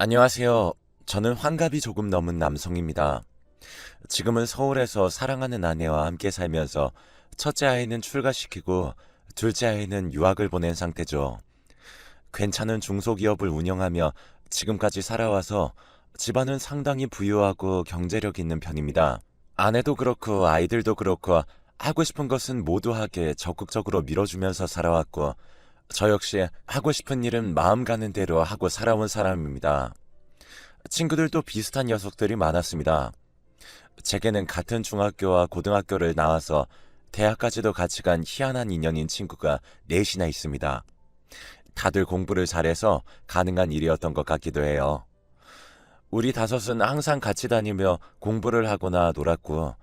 안녕하세요. 저는 환갑이 조금 넘은 남성입니다. 지금은 서울에서 사랑하는 아내와 함께 살면서 첫째 아이는 출가시키고 둘째 아이는 유학을 보낸 상태죠. 괜찮은 중소기업을 운영하며 지금까지 살아와서 집안은 상당히 부유하고 경제력 있는 편입니다. 아내도 그렇고 아이들도 그렇고 하고 싶은 것은 모두 하게 적극적으로 밀어주면서 살아왔고 저 역시 하고 싶은 일은 마음 가는 대로 하고 살아온 사람입니다. 친구들도 비슷한 녀석들이 많았습니다. 제게는 같은 중학교와 고등학교를 나와서 대학까지도 같이 간 희한한 인연인 친구가 넷이나 있습니다. 다들 공부를 잘해서 가능한 일이었던 것 같기도 해요. 우리 다섯은 항상 같이 다니며 공부를 하거나 놀았고,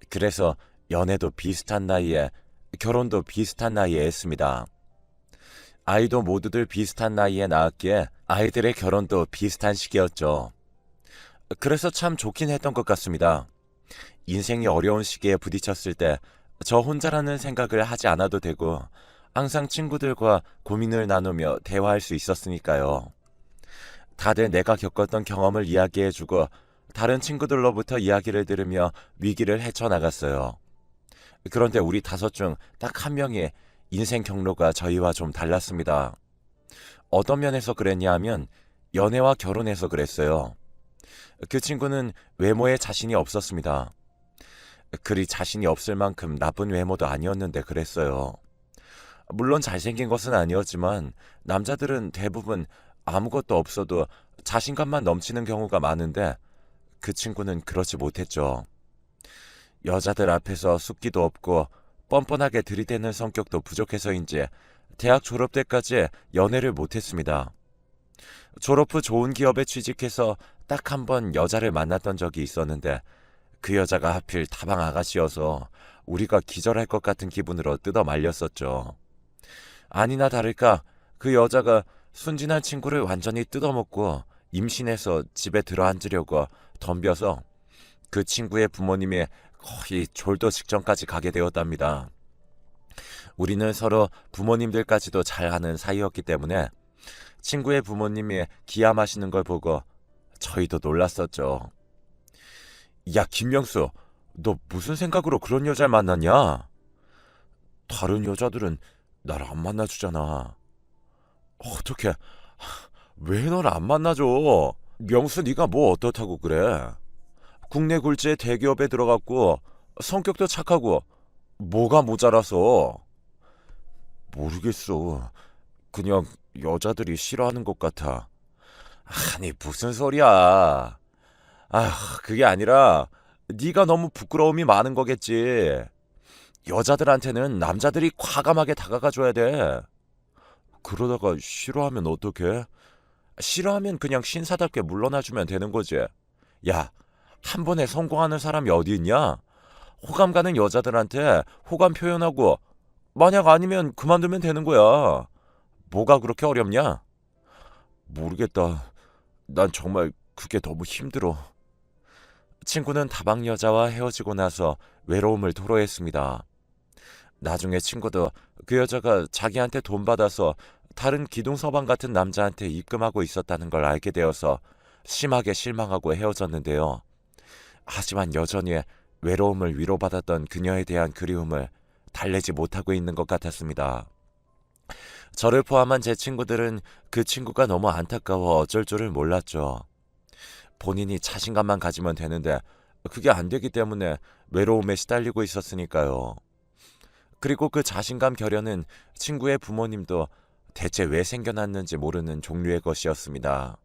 그래서 연애도 비슷한 나이에, 결혼도 비슷한 나이에 했습니다. 아이도 모두들 비슷한 나이에 낳았기에 아이들의 결혼도 비슷한 시기였죠. 그래서 참 좋긴 했던 것 같습니다. 인생이 어려운 시기에 부딪혔을 때 저 혼자라는 생각을 하지 않아도 되고 항상 친구들과 고민을 나누며 대화할 수 있었으니까요. 다들 내가 겪었던 경험을 이야기해주고 다른 친구들로부터 이야기를 들으며 위기를 헤쳐나갔어요. 그런데 우리 다섯 중 딱 한 명이 인생 경로가 저희와 좀 달랐습니다. 어떤 면에서 그랬냐 하면 연애와 결혼해서 그랬어요. 그 친구는 외모에 자신이 없었습니다. 그리 자신이 없을 만큼 나쁜 외모도 아니었는데 그랬어요. 물론 잘생긴 것은 아니었지만 남자들은 대부분 아무것도 없어도 자신감만 넘치는 경우가 많은데 그 친구는 그렇지 못했죠. 여자들 앞에서 숫기도 없고 뻔뻔하게 들이대는 성격도 부족해서인지 대학 졸업 때까지 연애를 못했습니다. 졸업 후 좋은 기업에 취직해서 딱 한 번 여자를 만났던 적이 있었는데 그 여자가 하필 다방 아가씨여서 우리가 기절할 것 같은 기분으로 뜯어 말렸었죠. 아니나 다를까 그 여자가 순진한 친구를 완전히 뜯어먹고 임신해서 집에 들어앉으려고 덤벼서 그 친구의 부모님이 거의 졸도 직전까지 가게 되었답니다. 우리는 서로 부모님들까지도 잘 아는 사이였기 때문에 친구의 부모님이 기함하시는 걸 보고 저희도 놀랐었죠. 야, 김명수, 너 무슨 생각으로 그런 여자를 만났냐? 다른 여자들은 나를 안 만나주잖아. 어떻게, 왜 널 안 만나줘? 명수 네가 뭐 어떻다고 그래? 국내 굴지의 대기업에 들어갔고 성격도 착하고 뭐가 모자라서? 모르겠어. 그냥 여자들이 싫어하는 것 같아. 아니 무슨 소리야. 그게 아니라 네가 너무 부끄러움이 많은 거겠지. 여자들한테는 남자들이 과감하게 다가가 줘야 돼. 그러다가 싫어하면 어떡해? 싫어하면 그냥 신사답게 물러나주면 되는 거지. 야, 한 번에 성공하는 사람이 어디 있냐? 호감 가는 여자들한테 호감 표현하고 만약 아니면 그만두면 되는 거야. 뭐가 그렇게 어렵냐? 모르겠다. 난 정말 그게 너무 힘들어. 친구는 다방 여자와 헤어지고 나서 외로움을 토로했습니다. 나중에 친구도 그 여자가 자기한테 돈 받아서 다른 기둥서방 같은 남자한테 입금하고 있었다는 걸 알게 되어서 심하게 실망하고 헤어졌는데요. 하지만 여전히 외로움을 위로받았던 그녀에 대한 그리움을 달래지 못하고 있는 것 같았습니다. 저를 포함한 제 친구들은 그 친구가 너무 안타까워 어쩔 줄을 몰랐죠. 본인이 자신감만 가지면 되는데 그게 안 되기 때문에 외로움에 시달리고 있었으니까요. 그리고 그 자신감 결여는 친구의 부모님도 대체 왜 생겨났는지 모르는 종류의 것이었습니다.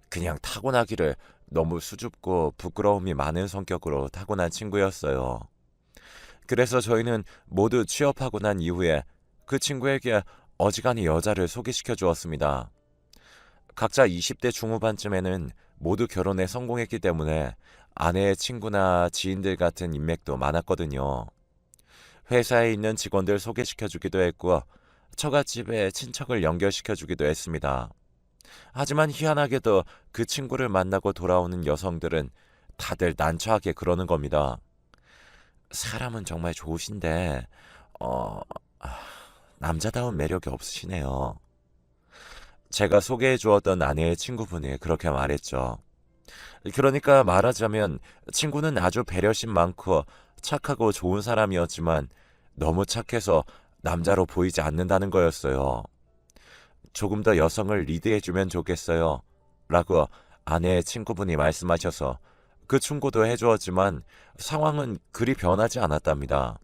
그냥 타고나기를 너무 수줍고 부끄러움이 많은 성격으로 타고난 친구였어요. 그래서 저희는 모두 취업하고 난 이후에 그 친구에게 어지간히 여자를 소개시켜 주었습니다. 각자 20대 중후반쯤에는 모두 결혼에 성공했기 때문에 아내의 친구나 지인들 같은 인맥도 많았거든요. 회사에 있는 직원들 소개시켜 주기도 했고 처갓집에 친척을 연결시켜 주기도 했습니다. 하지만 희한하게도 그 친구를 만나고 돌아오는 여성들은 다들 난처하게 그러는 겁니다. 사람은 정말 좋으신데 어... 아, 남자다운 매력이 없으시네요. 제가 소개해 주었던 아내의 친구분이 그렇게 말했죠. 그러니까 말하자면 친구는 아주 배려심 많고 착하고 좋은 사람이었지만 너무 착해서 남자로 보이지 않는다는 거였어요. 조금 더 여성을 리드해주면 좋겠어요. 라고 아내의 친구분이 말씀하셔서 그 충고도 해주었지만 상황은 그리 변하지 않았답니다.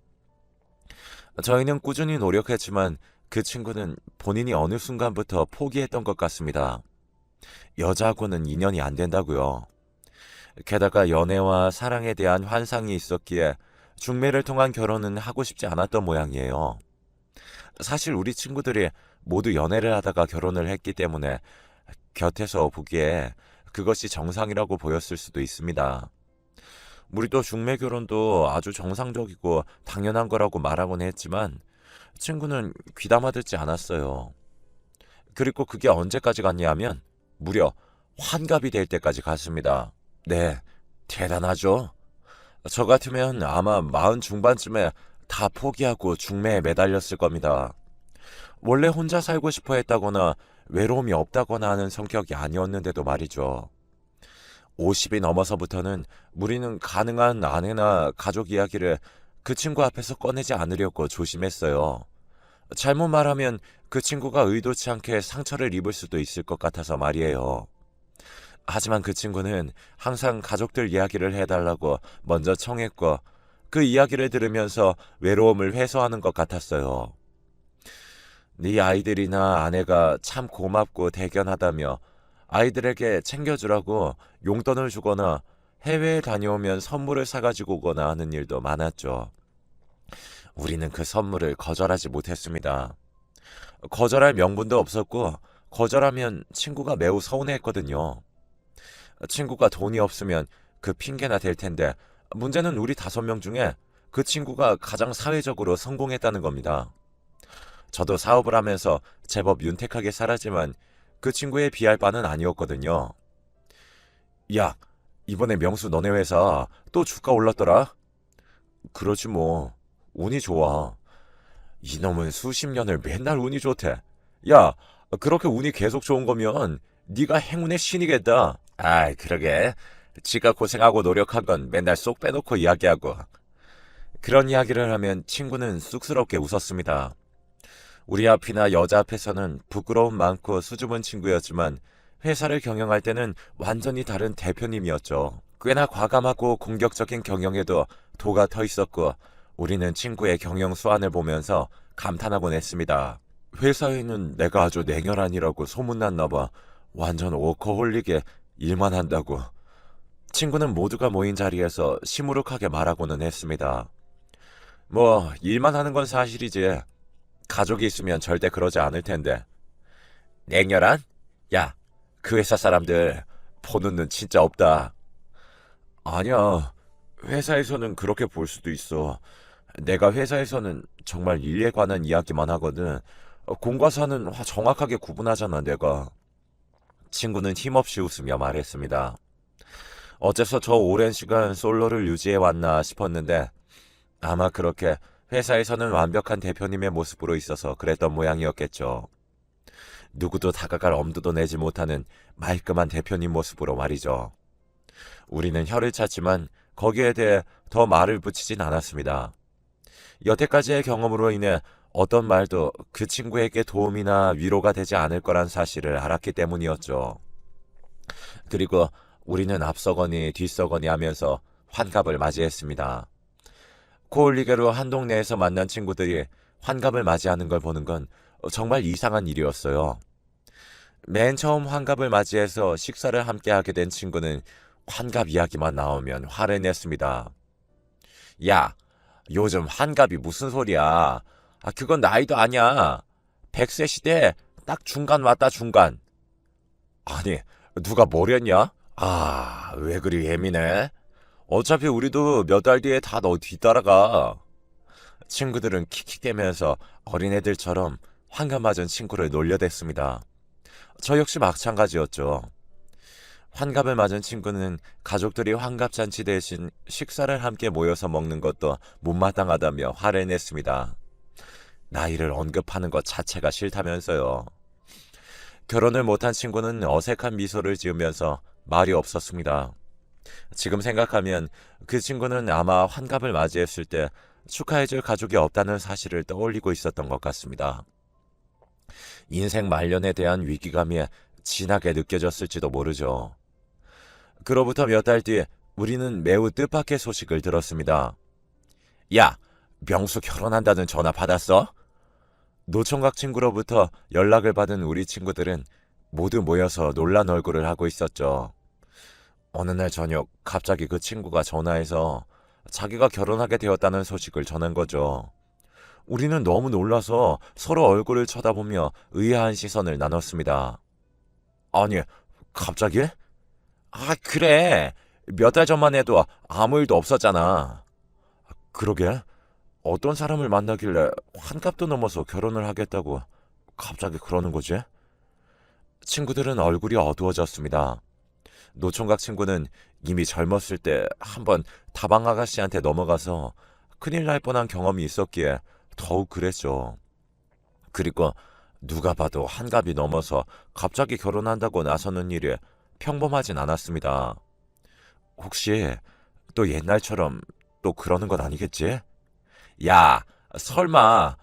저희는 꾸준히 노력했지만 그 친구는 본인이 어느 순간부터 포기했던 것 같습니다. 여자하고는 인연이 안 된다고요. 게다가 연애와 사랑에 대한 환상이 있었기에 중매를 통한 결혼은 하고 싶지 않았던 모양이에요. 사실 우리 친구들이 모두 연애를 하다가 결혼을 했기 때문에 곁에서 보기에 그것이 정상이라고 보였을 수도 있습니다. 우리도 중매 결혼도 아주 정상적이고 당연한 거라고 말하곤 했지만 친구는 귀담아 듣지 않았어요. 그리고 그게 언제까지 갔냐 하면 무려 환갑이 될 때까지 갔습니다. 네, 대단하죠? 저 같으면 아마 40 중반쯤에 다 포기하고 중매에 매달렸을 겁니다. 원래 혼자 살고 싶어 했다거나 외로움이 없다거나 하는 성격이 아니었는데도 말이죠. 50이 넘어서부터는 우리는 가능한 아내나 가족 이야기를 그 친구 앞에서 꺼내지 않으려고 조심했어요. 잘못 말하면 그 친구가 의도치 않게 상처를 입을 수도 있을 것 같아서 말이에요. 하지만 그 친구는 항상 가족들 이야기를 해달라고 먼저 청했고 그 이야기를 들으면서 외로움을 해소하는 것 같았어요. 네 아이들이나 아내가 참 고맙고 대견하다며 아이들에게 챙겨주라고 용돈을 주거나 해외에 다녀오면 선물을 사가지고 오거나 하는 일도 많았죠. 우리는 그 선물을 거절하지 못했습니다. 거절할 명분도 없었고 거절하면 친구가 매우 서운해했거든요. 친구가 돈이 없으면 그 핑계나 댈 텐데 문제는 우리 5명 중에 그 친구가 가장 사회적으로 성공했다는 겁니다. 저도 사업을 하면서 제법 윤택하게 살았지만 그 친구에 비할 바는 아니었거든요. 야, 이번에 명수 너네 회사 또 주가 올랐더라? 그러지 뭐. 운이 좋아. 이놈은 수십 년을 맨날 운이 좋대. 야, 그렇게 운이 계속 좋은 거면 네가 행운의 신이겠다. 아이, 그러게. 지가 고생하고 노력한 건 맨날 쏙 빼놓고 이야기하고. 그런 이야기를 하면 친구는 쑥스럽게 웃었습니다. 우리 앞이나 여자 앞에서는 부끄러움 많고 수줍은 친구였지만 회사를 경영할 때는 완전히 다른 대표님이었죠. 꽤나 과감하고 공격적인 경영에도 도가 터 있었고 우리는 친구의 경영 수완을 보면서 감탄하곤 했습니다. 회사에는 내가 아주 냉혈한이라고 소문났나 봐. 완전 워커홀릭에 일만 한다고. 친구는 모두가 모인 자리에서 시무룩하게 말하고는 했습니다. 뭐 일만 하는 건 사실이지. 가족이 있으면 절대 그러지 않을 텐데. 냉혈한? 야, 그 회사 사람들 보는 눈 진짜 없다. 아니야. 회사에서는 그렇게 볼 수도 있어. 내가 회사에서는 정말 일에 관한 이야기만 하거든. 공과 사는 정확하게 구분하잖아, 내가. 친구는 힘없이 웃으며 말했습니다. 어째서 저 오랜 시간 솔로를 유지해 왔나 싶었는데 아마 그렇게 회사에서는 완벽한 대표님의 모습으로 있어서 그랬던 모양이었겠죠. 누구도 다가갈 엄두도 내지 못하는 말끔한 대표님 모습으로 말이죠. 우리는 혀를 찼지만 거기에 대해 더 말을 붙이진 않았습니다. 여태까지의 경험으로 인해 어떤 말도 그 친구에게 도움이나 위로가 되지 않을 거란 사실을 알았기 때문이었죠. 그리고 우리는 앞서거니 뒤서거니 하면서 환갑을 맞이했습니다. 코올리게로 한 동네에서 만난 친구들이 환갑을 맞이하는 걸 보는 건 정말 이상한 일이었어요. 맨 처음 환갑을 맞이해서 식사를 함께 하게 된 친구는 환갑 이야기만 나오면 화를 냈습니다. 야, 요즘 환갑이 무슨 소리야. 그건 나이도 아니야. 100세 시대에 딱 중간 왔다 중간. 아니, 누가 뭐랬냐? 왜 그리 예민해? 어차피 우리도 몇 달 뒤에 다 너 뒤따라가. 친구들은 킥킥대면서 어린애들처럼 환갑 맞은 친구를 놀려댔습니다. 저 역시 마찬가지였죠. 환갑을 맞은 친구는 가족들이 환갑잔치 대신 식사를 함께 모여서 먹는 것도 못마땅하다며 화를 냈습니다. 나이를 언급하는 것 자체가 싫다면서요. 결혼을 못한 친구는 어색한 미소를 지으면서 말이 없었습니다. 지금 생각하면 그 친구는 아마 환갑을 맞이했을 때 축하해줄 가족이 없다는 사실을 떠올리고 있었던 것 같습니다. 인생 말년에 대한 위기감이 진하게 느껴졌을지도 모르죠. 그로부터 몇 달 뒤 우리는 매우 뜻밖의 소식을 들었습니다. 야, 명수 결혼한다는 전화 받았어? 노총각 친구로부터 연락을 받은 우리 친구들은 모두 모여서 놀란 얼굴을 하고 있었죠. 어느 날 저녁 갑자기 그 친구가 전화해서 자기가 결혼하게 되었다는 소식을 전한 거죠. 우리는 너무 놀라서 서로 얼굴을 쳐다보며 의아한 시선을 나눴습니다. 아니, 갑자기? 아, 그래. 몇 달 전만 해도 아무 일도 없었잖아. 그러게. 어떤 사람을 만나길래 환갑도 넘어서 결혼을 하겠다고 갑자기 그러는 거지? 친구들은 얼굴이 어두워졌습니다. 노총각 친구는 이미 젊었을 때 한번 다방 아가씨한테 넘어가서 큰일 날 뻔한 경험이 있었기에 더욱 그랬죠. 그리고 누가 봐도 한갑이 넘어서 갑자기 결혼한다고 나서는 일이 평범하진 않았습니다. 혹시 또 옛날처럼 또 그러는 건 아니겠지? 야, 설마.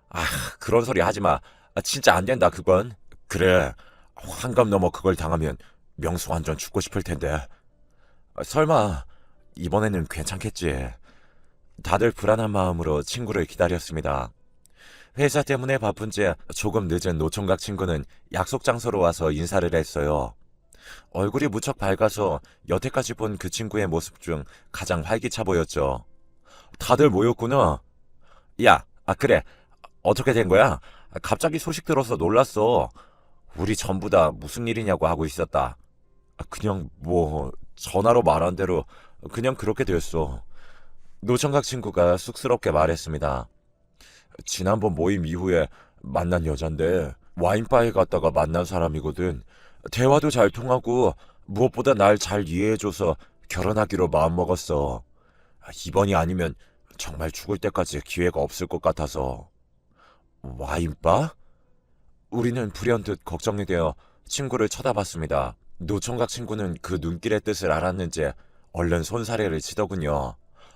아, 그런 소리 하지 마. 진짜 안 된다, 그건. 그래, 환갑 넘어 그걸 당하면 명수 완전 죽고 싶을 텐데. 설마 이번에는 괜찮겠지. 다들 불안한 마음으로 친구를 기다렸습니다. 회사 때문에 바쁜지 조금 늦은 노총각 친구는 약속 장소로 와서 인사를 했어요. 얼굴이 무척 밝아서 여태까지 본 그 친구의 모습 중 가장 활기차 보였죠. 다들 모였구나. 야, 그래. 어떻게 된 거야? 갑자기 소식 들어서 놀랐어. 우리 전부 다 무슨 일이냐고 하고 있었다. 그냥 전화로 말한 대로 그냥 그렇게 됐어. 노총각 친구가 쑥스럽게 말했습니다. 지난번 모임 이후에 만난 여잔데 와인바에 갔다가 만난 사람이거든. 대화도 잘 통하고 무엇보다 날 잘 이해해줘서 결혼하기로 마음먹었어. 이번이 아니면 정말 죽을 때까지 기회가 없을 것 같아서. 와인바? 우리는 불현듯 걱정이 되어 친구를 쳐다봤습니다. 노총각 친구는 그 눈길의 뜻을 알았는지 얼른 손사래를 치더군요.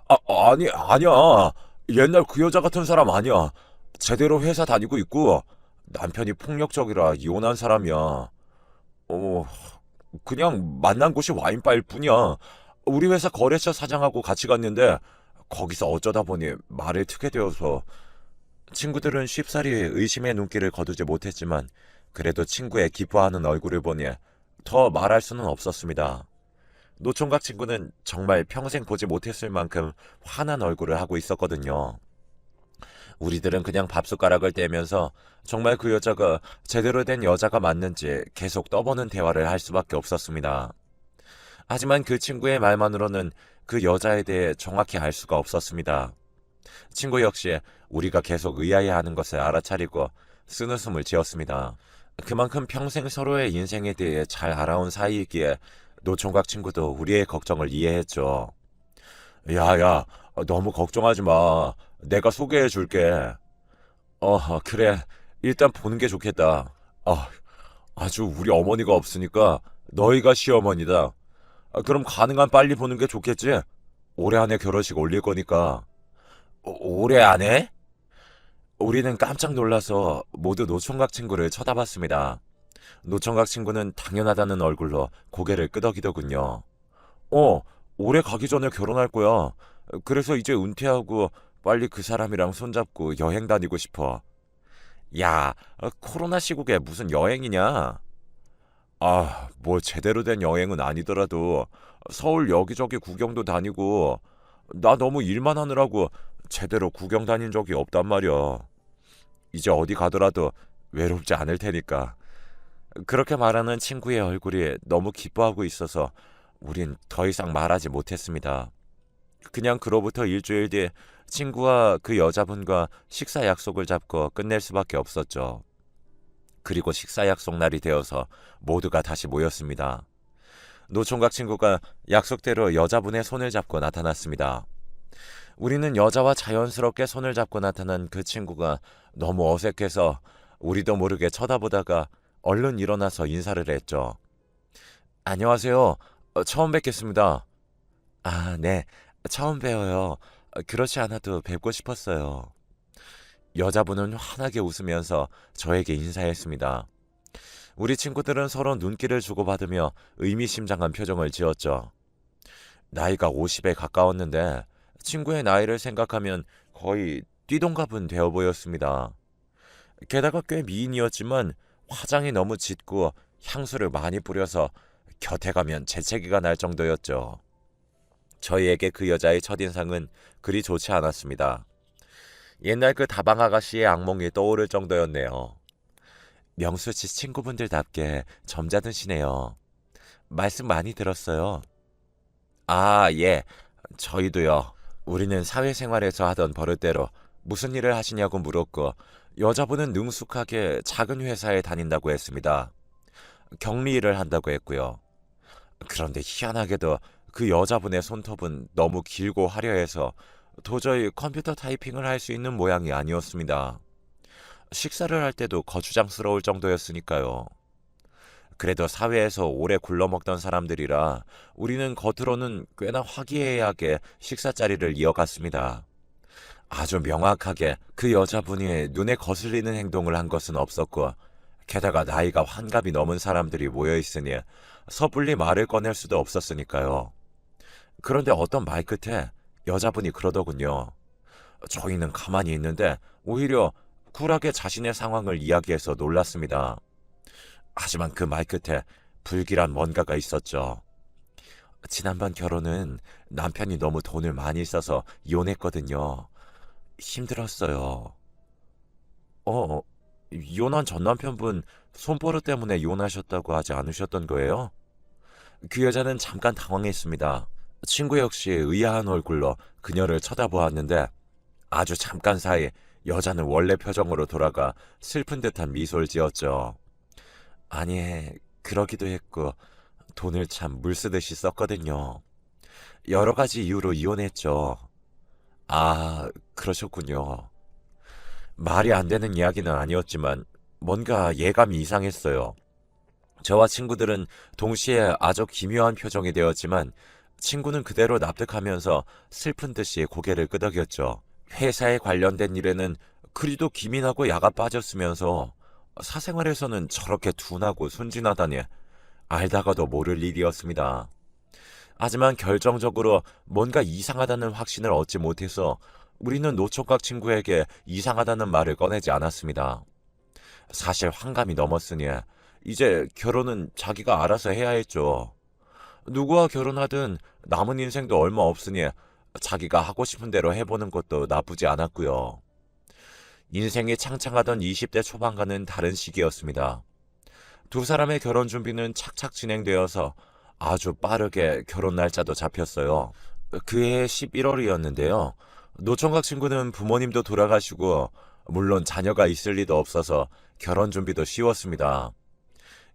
아니야. 옛날 그 여자 같은 사람 아니야. 제대로 회사 다니고 있고 남편이 폭력적이라 이혼한 사람이야. 그냥 만난 곳이 와인바일 뿐이야. 우리 회사 거래처 사장하고 같이 갔는데 거기서 어쩌다 보니 말을 트게 되어서. 친구들은 쉽사리 의심의 눈길을 거두지 못했지만 그래도 친구의 기뻐하는 얼굴을 보니 더 말할 수는 없었습니다. 노총각 친구는 정말 평생 보지 못했을 만큼 환한 얼굴을 하고 있었거든요. 우리들은 그냥 밥숟가락을 떼면서 정말 그 여자가 제대로 된 여자가 맞는지 계속 떠보는 대화를 할 수밖에 없었습니다. 하지만 그 친구의 말만으로는 그 여자에 대해 정확히 알 수가 없었습니다. 친구 역시 우리가 계속 의아해하는 것을 알아차리고 쓴웃음을 지었습니다. 그만큼 평생 서로의 인생에 대해 잘 알아온 사이이기에 노총각 친구도 우리의 걱정을 이해했죠. 야, 너무 걱정하지 마. 내가 소개해 줄게. 그래. 일단 보는 게 좋겠다. 아주 우리 어머니가 없으니까 너희가 시어머니다. 그럼 가능한 빨리 보는 게 좋겠지? 올해 안에 결혼식 올릴 거니까. 올해 안에? 우리는 깜짝 놀라서 모두 노총각 친구를 쳐다봤습니다. 노총각 친구는 당연하다는 얼굴로 고개를 끄덕이더군요. 올해 가기 전에 결혼할 거야. 그래서 이제 은퇴하고 빨리 그 사람이랑 손잡고 여행 다니고 싶어. 야, 코로나 시국에 무슨 여행이냐? 뭐 제대로 된 여행은 아니더라도 서울 여기저기 구경도 다니고 나 너무 일만 하느라고 제대로 구경 다닌 적이 없단 말이야. 이제 어디 가더라도 외롭지 않을 테니까. 그렇게 말하는 친구의 얼굴이 너무 기뻐하고 있어서 우린 더 이상 말하지 못했습니다. 그냥 그로부터 일주일 뒤 친구와 그 여자분과 식사 약속을 잡고 끝낼 수밖에 없었죠. 그리고 식사 약속 날이 되어서 모두가 다시 모였습니다. 노총각 친구가 약속대로 여자분의 손을 잡고 나타났습니다. 우리는 여자와 자연스럽게 손을 잡고 나타난 그 친구가 너무 어색해서 우리도 모르게 쳐다보다가 얼른 일어나서 인사를 했죠. 안녕하세요. 처음 뵙겠습니다. 아, 네. 처음 뵈어요. 그렇지 않아도 뵙고 싶었어요. 여자분은 환하게 웃으면서 저에게 인사했습니다. 우리 친구들은 서로 눈길을 주고받으며 의미심장한 표정을 지었죠. 나이가 50에 가까웠는데 친구의 나이를 생각하면 거의 띠동갑은 되어 보였습니다. 게다가 꽤 미인이었지만 화장이 너무 짙고 향수를 많이 뿌려서 곁에 가면 재채기가 날 정도였죠. 저희에게 그 여자의 첫인상은 그리 좋지 않았습니다. 옛날 그 다방 아가씨의 악몽이 떠오를 정도였네요. 명수 씨 친구분들답게 점잖으시네요. 말씀 많이 들었어요. 아, 예. 저희도요. 우리는 사회생활에서 하던 버릇대로 무슨 일을 하시냐고 물었고 여자분은 능숙하게 작은 회사에 다닌다고 했습니다. 격리 일을 한다고 했고요. 그런데 희한하게도 그 여자분의 손톱은 너무 길고 화려해서 도저히 컴퓨터 타이핑을 할 수 있는 모양이 아니었습니다. 식사를 할 때도 거추장스러울 정도였으니까요. 그래도 사회에서 오래 굴러먹던 사람들이라 우리는 겉으로는 꽤나 화기애애하게 식사 자리를 이어갔습니다. 아주 명확하게 그 여자분이 눈에 거슬리는 행동을 한 것은 없었고 게다가 나이가 환갑이 넘은 사람들이 모여있으니 섣불리 말을 꺼낼 수도 없었으니까요. 그런데 어떤 말 끝에 여자분이 그러더군요. 저희는 가만히 있는데 오히려 쿨하게 자신의 상황을 이야기해서 놀랐습니다. 하지만 그 말 끝에 불길한 뭔가가 있었죠. 지난번 결혼은 남편이 너무 돈을 많이 써서 이혼했거든요. 힘들었어요. 어, 이혼한 전 남편분 손버릇 때문에 이혼하셨다고 하지 않으셨던 거예요? 그 여자는 잠깐 당황했습니다. 친구 역시 의아한 얼굴로 그녀를 쳐다보았는데 아주 잠깐 사이 여자는 원래 표정으로 돌아가 슬픈 듯한 미소를 지었죠. 아니, 그러기도 했고 돈을 참 물 쓰듯이 썼거든요. 여러 가지 이유로 이혼했죠. 아, 그러셨군요. 말이 안 되는 이야기는 아니었지만 뭔가 예감이 이상했어요. 저와 친구들은 동시에 아주 기묘한 표정이 되었지만 친구는 그대로 납득하면서 슬픈 듯이 고개를 끄덕였죠. 회사에 관련된 일에는 그리도 기민하고 야가 빠졌으면서 사생활에서는 저렇게 둔하고 순진하다니 알다가도 모를 일이었습니다. 하지만 결정적으로 뭔가 이상하다는 확신을 얻지 못해서 우리는 노총각 친구에게 이상하다는 말을 꺼내지 않았습니다. 사실 환감이 넘었으니 이제 결혼은 자기가 알아서 해야 했죠. 누구와 결혼하든 남은 인생도 얼마 없으니 자기가 하고 싶은 대로 해보는 것도 나쁘지 않았고요. 인생이 창창하던 20대 초반과는 다른 시기였습니다. 두 사람의 결혼 준비는 착착 진행되어서 아주 빠르게 결혼 날짜도 잡혔어요. 그해 11월이었는데요. 노총각 친구는 부모님도 돌아가시고 물론 자녀가 있을 리도 없어서 결혼 준비도 쉬웠습니다.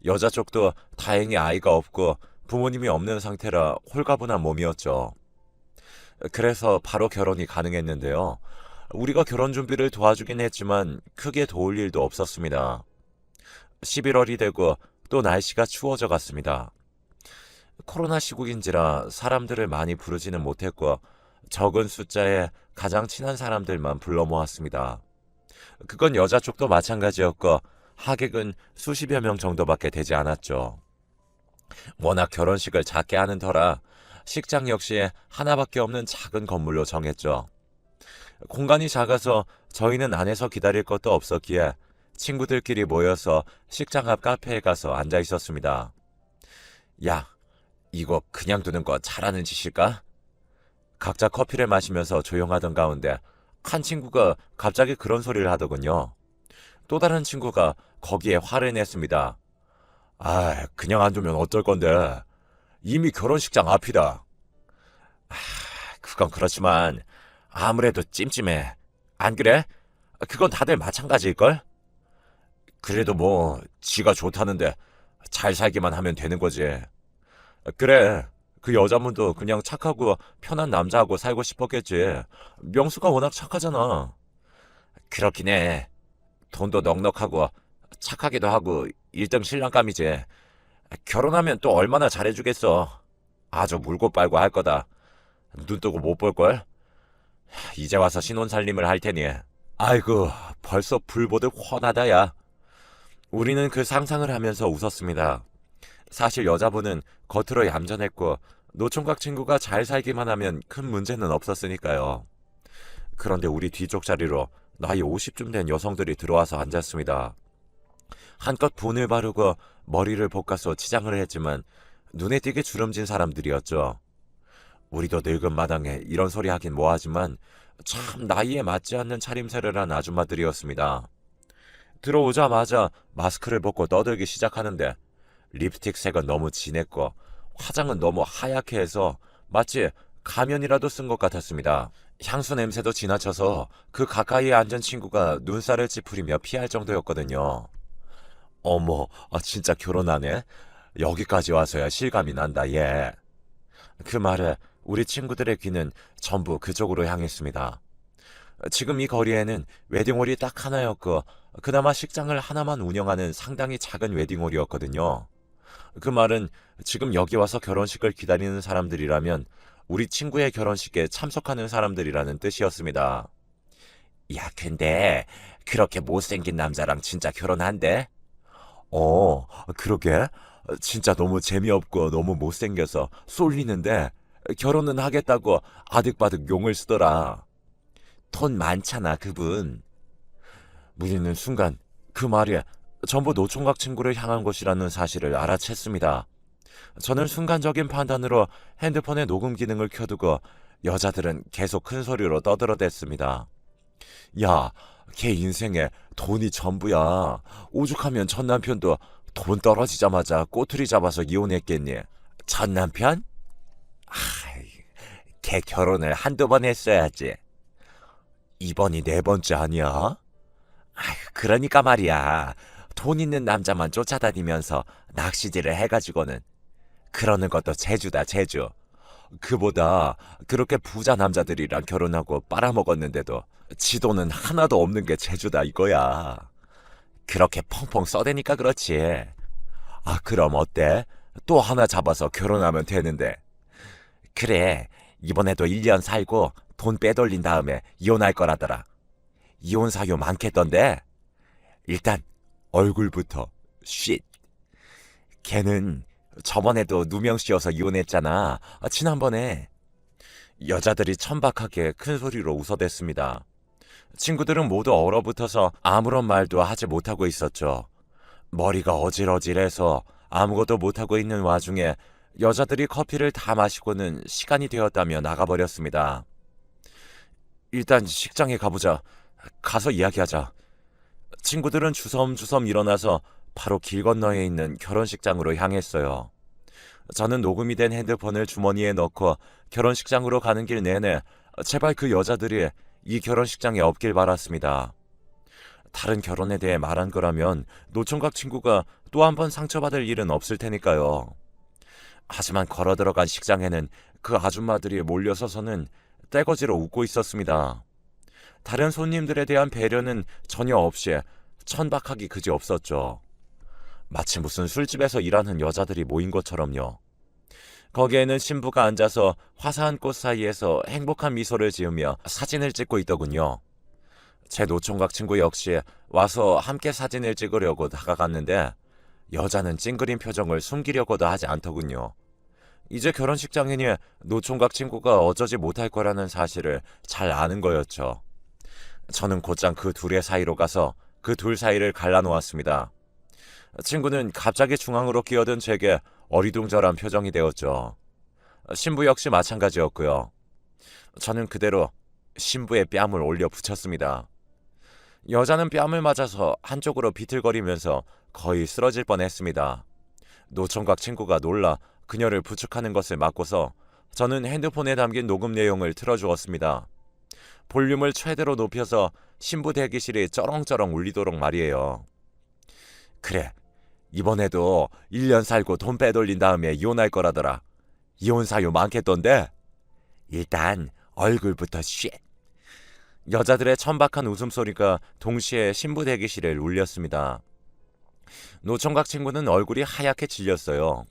여자 쪽도 다행히 아이가 없고 부모님이 없는 상태라 홀가분한 몸이었죠. 그래서 바로 결혼이 가능했는데요. 우리가 결혼 준비를 도와주긴 했지만 크게 도울 일도 없었습니다. 11월이 되고 또 날씨가 추워져 갔습니다. 코로나 시국인지라 사람들을 많이 부르지는 못했고 적은 숫자에 가장 친한 사람들만 불러 모았습니다. 그건 여자 쪽도 마찬가지였고 하객은 수십여 명 정도밖에 되지 않았죠. 워낙 결혼식을 작게 하는 터라 식장 역시 하나밖에 없는 작은 건물로 정했죠. 공간이 작아서 저희는 안에서 기다릴 것도 없었기에 친구들끼리 모여서 식장 앞 카페에 가서 앉아 있었습니다. 야, 이거 그냥 두는 거 잘하는 짓일까? 각자 커피를 마시면서 조용하던 가운데 한 친구가 갑자기 그런 소리를 하더군요. 또 다른 친구가 거기에 화를 냈습니다. 아, 그냥 안 두면 어쩔 건데. 이미 결혼식장 앞이다. 아, 그건 그렇지만 아무래도 찜찜해. 안 그래? 그건 다들 마찬가지일걸? 그래도 뭐 지가 좋다는데 잘 살기만 하면 되는 거지. 그래, 그 여자분도 그냥 착하고 편한 남자하고 살고 싶었겠지. 명수가 워낙 착하잖아. 그렇긴 해. 돈도 넉넉하고 착하기도 하고 1등 신랑감이지. 결혼하면 또 얼마나 잘해주겠어. 아주 물고 빨고 할 거다. 눈 뜨고 못 볼걸? 이제 와서 신혼살림을 할 테니. 아이고, 벌써 불 보듯 훤하다, 야. 우리는 그 상상을 하면서 웃었습니다. 사실 여자분은 겉으로 얌전했고 노총각 친구가 잘 살기만 하면 큰 문제는 없었으니까요. 그런데 우리 뒤쪽 자리로 나이 50쯤 된 여성들이 들어와서 앉았습니다. 한껏 분을 바르고 머리를 볶아서 치장을 했지만 눈에 띄게 주름진 사람들이었죠. 우리도 늙은 마당에 이런 소리 하긴 뭐하지만 참 나이에 맞지 않는 차림새를 한 아줌마들이었습니다. 들어오자마자 마스크를 벗고 떠들기 시작하는데 립스틱 색은 너무 진했고 화장은 너무 하얗게 해서 마치 가면이라도 쓴 것 같았습니다. 향수 냄새도 지나쳐서 그 가까이에 앉은 친구가 눈살을 찌푸리며 피할 정도였거든요. 어머, 진짜 결혼하네? 여기까지 와서야 실감이 난다, 얘. 그 말에 우리 친구들의 귀는 전부 그쪽으로 향했습니다. 지금 이 거리에는 웨딩홀이 딱 하나였고 그나마 식장을 하나만 운영하는 상당히 작은 웨딩홀이었거든요. 그 말은 지금 여기 와서 결혼식을 기다리는 사람들이라면 우리 친구의 결혼식에 참석하는 사람들이라는 뜻이었습니다. 야, 근데 그렇게 못생긴 남자랑 진짜 결혼한대? 그러게. 진짜 너무 재미없고 너무 못생겨서 쏠리는데 결혼은 하겠다고 아득바득 용을 쓰더라. 돈 많잖아, 그분. 우리는 순간 그 말이 전부 노총각 친구를 향한 것이라는 사실을 알아챘습니다. 저는 순간적인 판단으로 핸드폰의 녹음 기능을 켜두고 여자들은 계속 큰 소리로 떠들어댔습니다. 야, 걔 인생에 돈이 전부야. 오죽하면 전 남편도 돈 떨어지자마자 꼬투리 잡아서 이혼했겠니? 전 남편? 걔 결혼을 한두 번 했어야지. 이번이 네 번째 아니야? 그러니까 말이야. 돈 있는 남자만 쫓아다니면서 낚시질을 해가지고는 그러는 것도 재주다, 재주. 그보다 그렇게 부자 남자들이랑 결혼하고 빨아먹었는데도 지 돈은 하나도 없는 게 재주다 이거야. 그렇게 펑펑 써대니까 그렇지. 그럼 어때? 또 하나 잡아서 결혼하면 되는데. 그래, 이번에도 1년 살고 돈 빼돌린 다음에 이혼할 거라더라. 이혼 사유 많겠던데? 일단 얼굴부터 쉿. 걔는 저번에도 누명 씌워서 이혼했잖아. 지난번에. 여자들이 천박하게 큰 소리로 웃어댔습니다. 친구들은 모두 얼어붙어서 아무런 말도 하지 못하고 있었죠. 머리가 어질어질해서 아무것도 못하고 있는 와중에 여자들이 커피를 다 마시고는 시간이 되었다며 나가버렸습니다. 일단 식장에 가보자. 가서 이야기하자. 친구들은 주섬주섬 일어나서 바로 길 건너에 있는 결혼식장으로 향했어요. 저는 녹음이 된 핸드폰을 주머니에 넣고 결혼식장으로 가는 길 내내 제발 그 여자들이 이 결혼식장에 없길 바랐습니다. 다른 결혼에 대해 말한 거라면 노총각 친구가 또 한 번 상처받을 일은 없을 테니까요. 하지만 걸어 들어간 식장에는 그 아줌마들이 몰려서서는 떼거지로 웃고 있었습니다. 다른 손님들에 대한 배려는 전혀 없이 천박하기 그지없었죠. 마치 무슨 술집에서 일하는 여자들이 모인 것처럼요. 거기에는 신부가 앉아서 화사한 꽃 사이에서 행복한 미소를 지으며 사진을 찍고 있더군요. 제 노총각 친구 역시 와서 함께 사진을 찍으려고 다가갔는데 여자는 찡그린 표정을 숨기려고도 하지 않더군요. 이제 결혼식장이니 노총각 친구가 어쩌지 못할 거라는 사실을 잘 아는 거였죠. 저는 곧장 그 둘의 사이로 가서 그 둘 사이를 갈라놓았습니다. 친구는 갑자기 중앙으로 끼어든 제게 어리둥절한 표정이 되었죠. 신부 역시 마찬가지였고요. 저는 그대로 신부의 뺨을 올려 붙였습니다. 여자는 뺨을 맞아서 한쪽으로 비틀거리면서 거의 쓰러질 뻔했습니다. 노총각 친구가 놀라 그녀를 부축하는 것을 막고서 저는 핸드폰에 담긴 녹음 내용을 틀어주었습니다. 볼륨을 최대로 높여서 신부 대기실이 쩌렁쩌렁 울리도록 말이에요. 그래, 이번에도 1년 살고 돈 빼돌린 다음에 이혼할 거라더라. 이혼 사유 많겠던데? 일단 얼굴부터 쉿. 여자들의 천박한 웃음소리가 동시에 신부 대기실을 울렸습니다. 노총각 친구는 얼굴이 하얗게 질렸어요.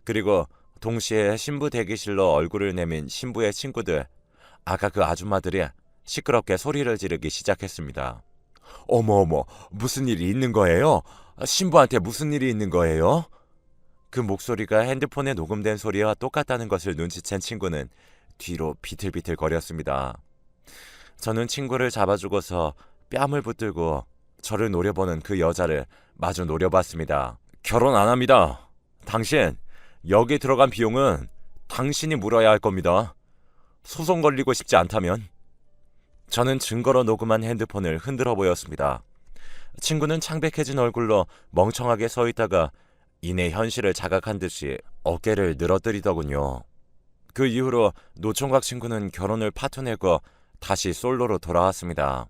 그리고 동시에 신부 대기실로 얼굴을 내민 신부의 친구들, 아까 그 아줌마들이 시끄럽게 소리를 지르기 시작했습니다. 어머, 무슨 일이 있는 거예요? 신부한테 무슨 일이 있는 거예요? 그 목소리가 핸드폰에 녹음된 소리와 똑같다는 것을 눈치챈 친구는 뒤로 비틀비틀 거렸습니다. 저는 친구를 잡아주고서 뺨을 붙들고 저를 노려보는 그 여자를 마주 노려봤습니다. 결혼 안 합니다. 당신, 여기 들어간 비용은 당신이 물어야 할 겁니다. 소송 걸리고 싶지 않다면. 저는 증거로 녹음한 핸드폰을 흔들어 보였습니다. 친구는 창백해진 얼굴로 멍청하게 서 있다가 이내 현실을 자각한 듯이 어깨를 늘어뜨리더군요. 그 이후로 노총각 친구는 결혼을 파토내고 다시 솔로로 돌아왔습니다.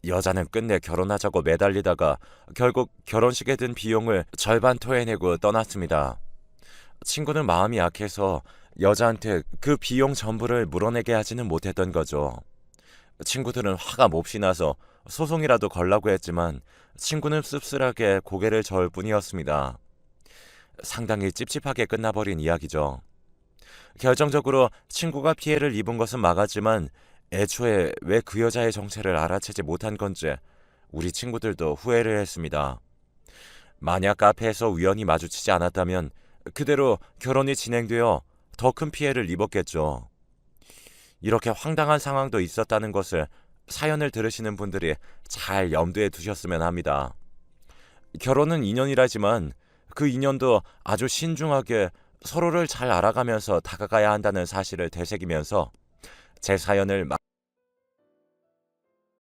여자는 끝내 결혼하자고 매달리다가 결국 결혼식에 든 비용을 절반 토해내고 떠났습니다. 친구는 마음이 약해서 여자한테 그 비용 전부를 물어내게 하지는 못했던 거죠. 친구들은 화가 몹시 나서 소송이라도 걸라고 했지만 친구는 씁쓸하게 고개를 저을 뿐이었습니다. 상당히 찝찝하게 끝나버린 이야기죠. 결정적으로 친구가 피해를 입은 것은 막았지만 애초에 왜 그 여자의 정체를 알아채지 못한 건지 우리 친구들도 후회를 했습니다. 만약 카페에서 우연히 마주치지 않았다면 그대로 결혼이 진행되어 더 큰 피해를 입었겠죠. 이렇게 황당한 상황도 있었다는 것을 사연을 들으시는 분들이 잘 염두에 두셨으면 합니다. 결혼은 인연이라지만 그 인연도 아주 신중하게 서로를 잘 알아가면서 다가가야 한다는 사실을 되새기면서 제 사연을